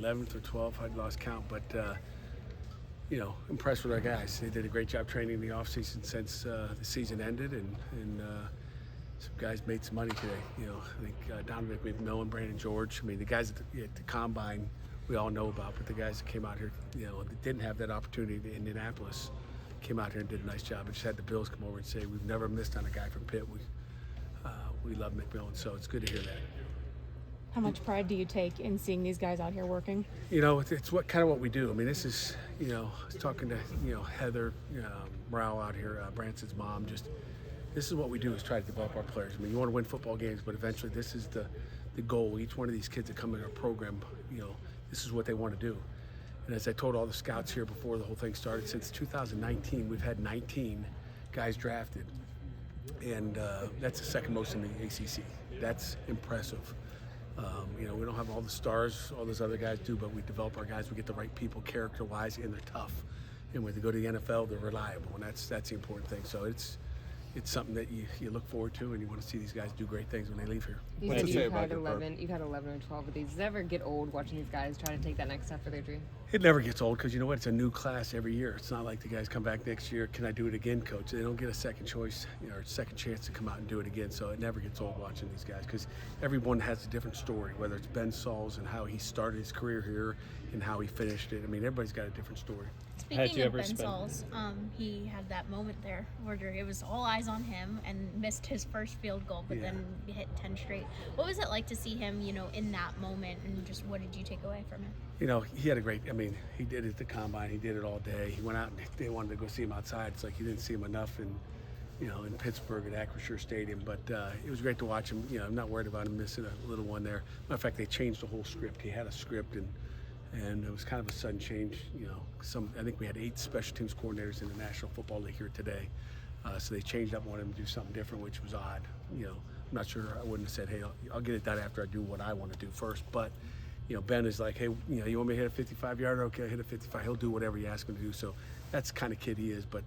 11th or 12th, I'd lost count, but impressed with our guys. They did a great job training in the offseason since the season ended, and some guys made some money today. I think Dominic McMillan, Brandon George. I mean, the guys at the combine we all know about, but the guys that came out here, that didn't have that opportunity in Indianapolis, came out here and did a nice job. I just had the Bills come over and say we've never missed on a guy from Pitt. We love McMillan, so it's good to hear that. How much pride do you take in seeing these guys out here working? It's what we do. I mean, this is, I was talking to, Heather Morale out here, Branson's mom. This is what we do, is try to develop our players. I mean, you want to win football games, but eventually this is the goal. Each one of these kids that come in our program, this is what they want to do. And as I told all the scouts here before the whole thing started, since 2019, we've had 19 guys drafted. And that's the second most in the ACC. That's impressive. We don't have all the stars all those other guys do, but we develop our guys. We get the right people character-wise, and they're tough. And when they go to the NFL, they're reliable, and that's the important thing. So it's something that you look forward to, and you want to see these guys do great things when they leave here. You said you've had 11 or 12 of these. Does it ever get old watching these guys try to take that next step for their dream? It never gets old, because you know what? It's a new class every year. It's not like the guys come back next year, can I do it again, coach? They don't get a second choice, or second chance to come out and do it again. So it never gets old watching these guys, because everyone has a different story, whether it's Ben Sauls and how he started his career here and how he finished it. I mean, everybody's got a different story. Speaking of Ben Sauls, he had that moment there where it was all eyes on him and missed his first field goal, but then hit 10 straight. What was it like to see him, in that moment, and just what did you take away from it? He had he did it at the combine. He did it all day. He went out and they wanted to go see him outside. It's like he didn't see him enough in Pittsburgh at Acrisure Stadium. But it was great to watch him. I'm not worried about him missing a little one there. Matter of fact, they changed the whole script. He had a script, and it was kind of a sudden change. I think we had 8 special teams coordinators in the National Football League here today. So they changed up, wanted him to do something different, which was odd. I'm not sure. I wouldn't have said, hey, I'll get it done after I do what I want to do first. But Ben is like, hey, you want me to hit a 55-yarder? Okay, hit a 55. He'll do whatever you ask him to do. So that's the kind of kid he is. But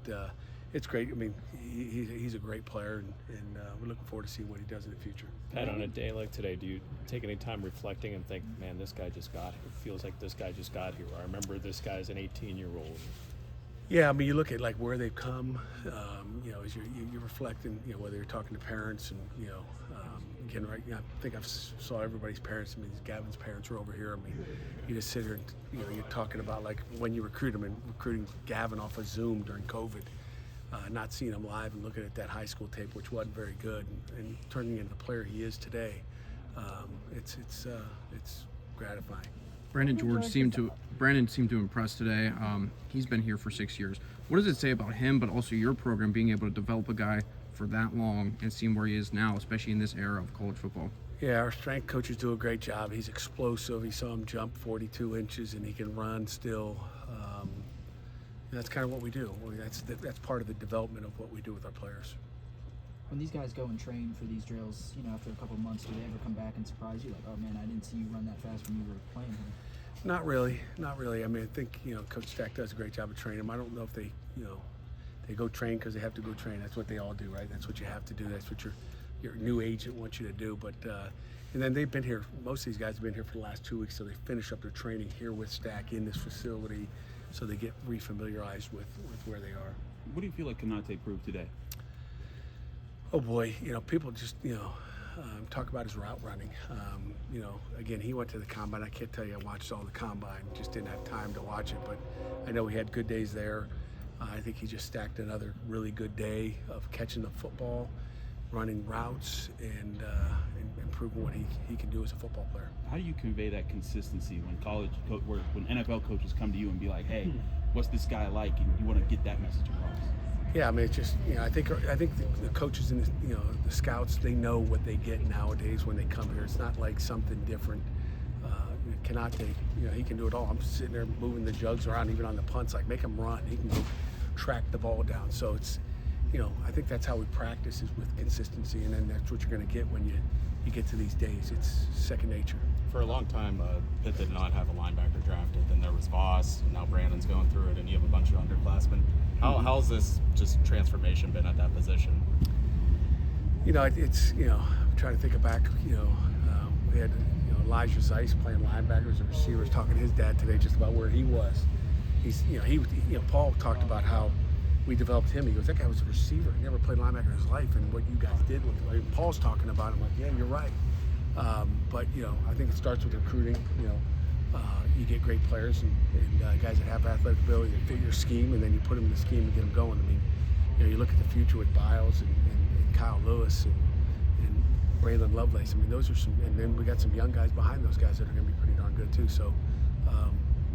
it's great. I mean, he's a great player, and we're looking forward to seeing what he does in the future. Pat, on a day like today, do you take any time reflecting and think, man, this guy just got here? It feels like this guy just got here. I remember this guy's an 18-year-old. Yeah, I mean, you look at where they've come. As you're reflecting, whether you're talking to parents and again, right? I think I've saw everybody's parents. I mean, Gavin's parents are over here. I mean, you just sit here and you're talking about when you recruit them, and recruiting Gavin off of Zoom during COVID, not seeing him live and looking at that high school tape, which wasn't very good, and turning into the player he is today. It's gratifying. Brandon seemed to impress today. He's been here for 6 years. What does it say about him, but also your program, being able to develop a guy for that long and seeing where he is now, especially in this era of college football? Yeah, our strength coaches do a great job. He's explosive. He saw him jump 42 inches, and he can run still. That's kind of what we do. That's part of the development of what we do with our players. When these guys go and train for these drills, after a couple of months, do they ever come back and surprise you? Like, oh man, I didn't see you run that fast when you were playing here. Not really. I mean, I think Coach Stack does a great job of training them. I don't know if they they go train because they have to go train. That's what they all do, right? That's what you have to do. That's what your new agent wants you to do. But and then they've been here. Most of these guys have been here for the last 2 weeks, so they finish up their training here with Stack in this facility, so they get refamiliarized with where they are. What do you feel like Konate proved today? Oh boy, people just talk about his route running. Again, he went to the combine. I can't tell you I watched all the combine. Just didn't have time to watch it, but I know he had good days there. I think he just stacked another really good day of catching the football, running routes, and proving what he can do as a football player. How do you convey that consistency when NFL coaches come to you and be like, hey, what's this guy like? And you want to get that message across? Yeah, I mean, it's just, I think the coaches and the scouts, they know what they get nowadays when they come here. It's not like something different. Konate, he can do it all. I'm sitting there moving the jugs around, even on the punts, like make him run. He can go track the ball down. So it's, I think that's how we practice, is with consistency, and then that's what you're going to get when you get to these days. It's second nature. For a long time, Pitt did not have a linebacker drafted. Then there was Voss, and now Brandon's going through it, and you have a bunch of underclassmen. How's this just transformation been at that position? It's I'm trying to think back. We had Elijah Zeiss playing linebacker as a receiver, was talking to his dad today just about where he was. Paul talked about how we developed him. He goes, that guy was a receiver. He never played linebacker in his life, and what you guys did with him. I mean, Paul's talking about it. I'm like, yeah, you're right. But I think it starts with recruiting. You get great players and guys that have athletic ability that fit your scheme, and then you put them in the scheme and get them going. I mean, you look at the future with Biles and Kyle Lewis and Braylon Lovelace. I mean, those are some, and then we got some young guys behind those guys that are going to be pretty darn good too. So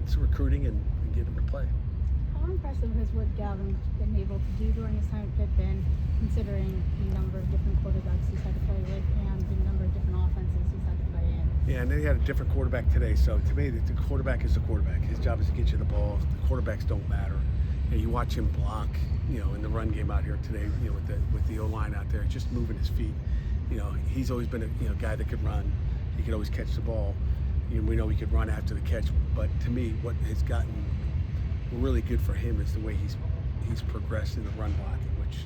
it's recruiting and getting them to play. How impressive has what Gavin's been able to do during his time at Pitt been, considering the number of different quarterbacks he's had to play with and the number of different offenses he's had to play in? Yeah, and then he had a different quarterback today. So to me, the quarterback is the quarterback. His job is to get you the ball. The quarterbacks don't matter. You watch him block, in the run game out here today, with the O-line out there, just moving his feet. He's always been a guy that could run. He could always catch the ball. We know he could run after the catch. But to me, what has gotten really good for him is the way he's progressed in the run blocking, which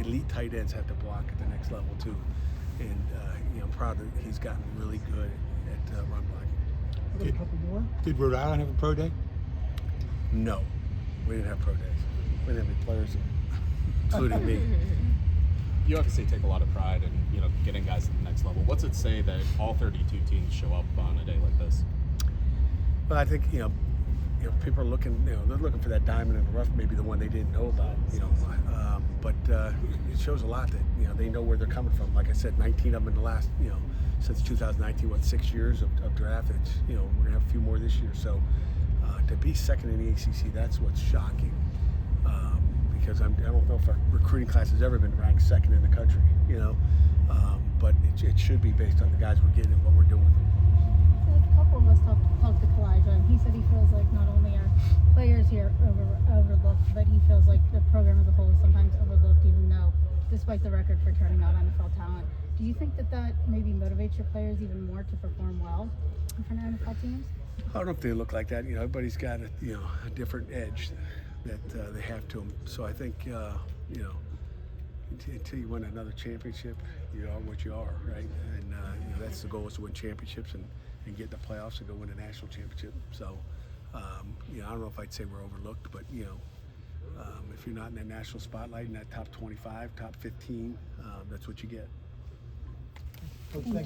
elite tight ends have to block at the next level too. And I'm proud that he's gotten really good at run blocking. A couple more. Did Rhode Island have a pro day? No, we didn't have pro days. We didn't have any players, including me. You obviously take a lot of pride in getting guys to the next level. What's it say that all 32 teams show up on a day like this? Well, I think people are looking. They're looking for that diamond in the rough, maybe the one they didn't know about. But it shows a lot that they know where they're coming from. Like I said, 19 of them in the last since 2019, 6 years of draft. We're gonna have a few more this year. So to be second in the ACC, that's what's shocking. Because I don't know if our recruiting class has ever been ranked second in the country. But it should be based on the guys we're getting and what we're doing with them. So a couple of us talked to Kalijah, and he said he feels like not only are players here overlooked, but he feels like the program as a whole is sometimes overlooked, even though, despite the record for turning out NFL talent. Do you think that maybe motivates your players even more to perform well in front of NFL teams? I don't know if they look like that. Everybody's got a different edge that they have to them. So I think until you win another championship, you are what you are, right? And that's the goal, is to win championships and get in the playoffs and go win a national championship. So I don't know if I'd say we're overlooked, but if you're not in that national spotlight, in that top 25, top 15, that's what you get. Thank you.